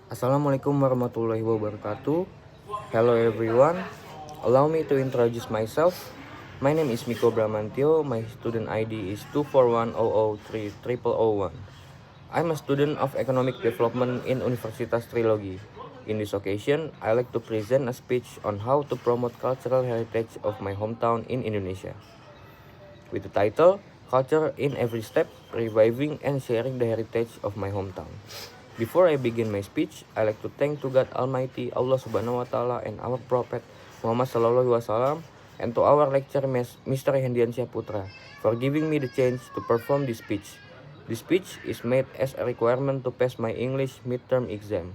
Assalamualaikum warahmatullahi wabarakatuh. Hello everyone. Allow me to introduce myself. My name is Miko Bramantio. My student ID is 241003001. I'm a student of Economic Development in Universitas Trilogi. In this occasion, I like to present a speech on how to promote cultural heritage of my hometown in Indonesia. With the title, Culture in Every Step, Reviving and Sharing the Heritage of My Hometown. Before I begin my speech, I like to thank to God Almighty, Allah Subhanahu wa Ta'ala, and our Prophet Muhammad Sallallahu Alaihi Wasallam, and to our lecturer Mr. Hendiansyah Putra for giving me the chance to perform this speech. This speech is made as a requirement to pass my English midterm exam.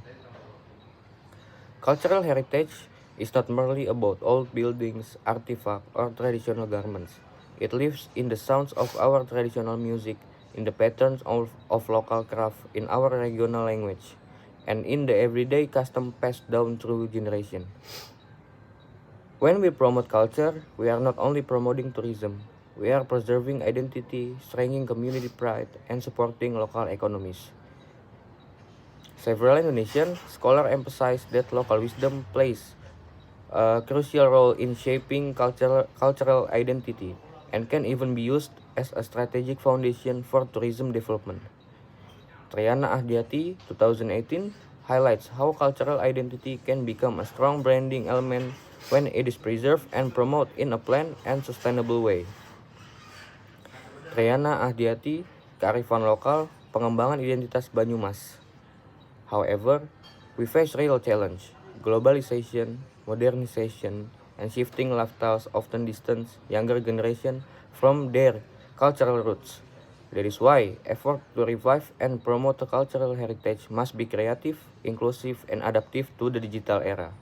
Cultural heritage is not merely about old buildings, artifacts, or traditional garments. It lives in the sounds of our traditional music, in the patterns of local craft, in our regional language, and in the everyday custom passed down through generations. When we promote culture, we are not only promoting tourism, we are preserving identity, strengthening community pride, and supporting local economies. Several Indonesian scholars emphasize that local wisdom plays a crucial role in shaping cultural identity and can even be used as a strategic foundation for tourism development. Triana Ahdiati, 2018, highlights how cultural identity can become a strong branding element when it is preserved and promoted in a planned and sustainable way. Triana Ahdiati, kearifan lokal, pengembangan identitas Banyumas. However, we face real challenge. Globalization, modernization, and shifting lifestyles often distance younger generation from their cultural roots. That is why effort to revive and promote the cultural heritage must be creative, inclusive, and adaptive to the digital era.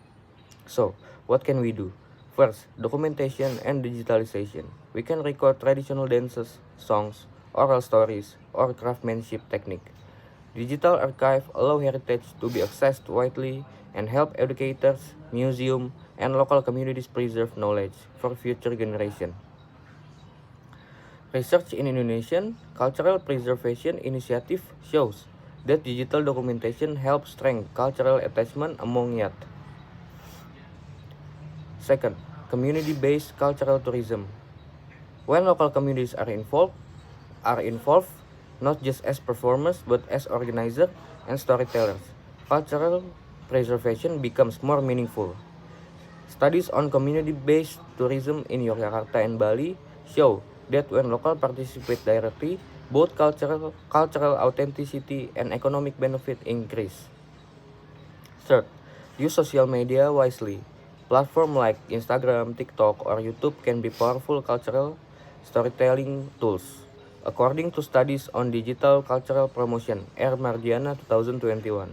So, what can we do? First, documentation and digitalization. We can record traditional dances, songs, oral stories, or craftsmanship technique. Digital archive allow heritage to be accessed widely and help educators, museums, and local communities preserve knowledge for future generations. Research in Indonesian Cultural Preservation Initiative shows that digital documentation helps strengthen cultural attachment among youth. Second, community-based cultural tourism. When local communities are involved, not just as performers but as organizers and storytellers, cultural preservation becomes more meaningful. Studies on community-based tourism in Yogyakarta and Bali show that when locals participate directly, both cultural authenticity and economic benefit increase. Third, use social media wisely. Platforms like Instagram, TikTok, or YouTube can be powerful cultural storytelling tools. According to studies on digital cultural promotion, Air Mardiana 2021,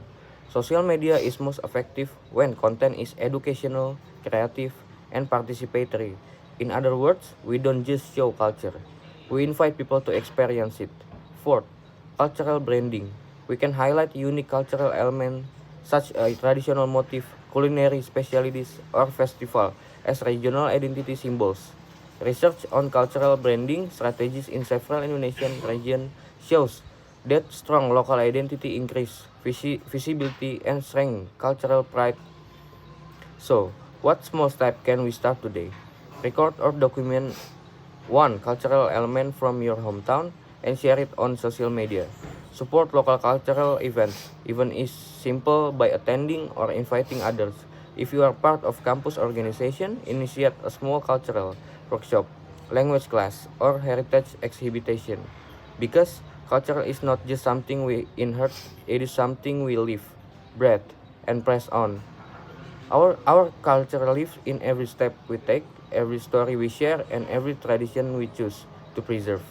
social media is most effective when content is educational, creative, and participatory. In other words, we don't just show culture, we invite people to experience it. Fourth, cultural branding. We can highlight unique cultural elements such as traditional motif, culinary specialties, or festival as regional identity symbols. Research on cultural branding strategies in several Indonesian regions shows that strong local identity increase visibility and strengthen cultural pride. So, what small step can we start today? Record or document one cultural element from your hometown and share it on social media. Support local cultural events, even if simple, by attending or inviting others. If you are part of campus organization, initiate a small cultural workshop, language class, or heritage exhibition. Because culture is not just something we inherit, it is something we live, breathe, and press on. Our culture lives in every step we take, every story we share, and every tradition we choose to preserve.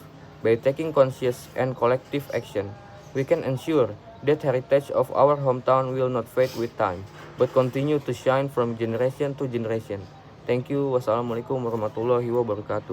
By taking conscious and collective action, we can ensure that heritage of our hometown will not fade with time, but continue to shine from generation to generation. Thank you. Wassalamualaikum warahmatullahi wabarakatuh.